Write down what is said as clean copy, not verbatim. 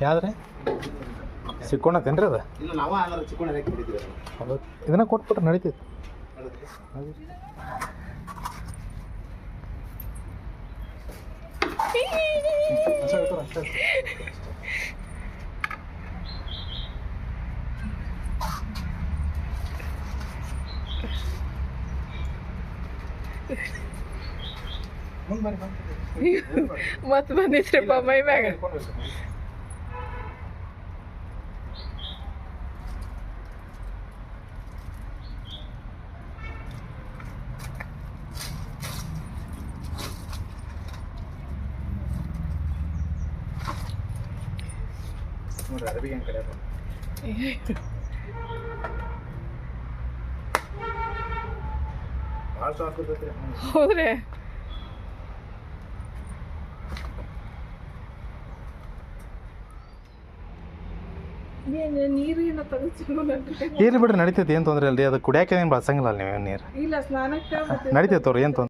ಯಾವ್ದ್ರಿ ಸಿಕ್ಕೊಂಡತೇನ್ರಿ ಅದು? ಇಲ್ಲ ನಾವ ಅಲ್ಲ ಚಿಕ್ಕೋಣ ಹಿಡಿದ್ರಿ. ಹೌದು, ಇದನ್ನ ಕೊಟ್ಬಿಟ್ರೆ ನಡೀತೈತಿ. ಮತ್ತೆ ಬಂದಿದ್ರಿಪ್ಪ ಮೈ ಮ್ಯಾಗ. ನೋಡ್ರಿ ಅರಬಿಗೆ ಹೆಂಗೆ ಕಡೆ ಭಾಳ ಸಾಕೈತ್ರಿ. ಹೌದ್ರಿ? ನೀರಿನ ಇರ್ಲಿ ಬಿಡ್ರಿ, ನಡೀತೈತಿ, ಏನು ತೊಂದರೆ ಇಲ್ರಿ. ಅದು ಕುಡಿಯಾಕೆ ಏನು ಬಳಸಂಗಿಲ್ಲ ನೀವು ನೀರು. ಇಲ್ಲ, ಸ್ನಾನಕ್ಕೆ ನಡೀತೈತೆ ಅವ್ರು, ಏನು ತೊಂದ್ರೆ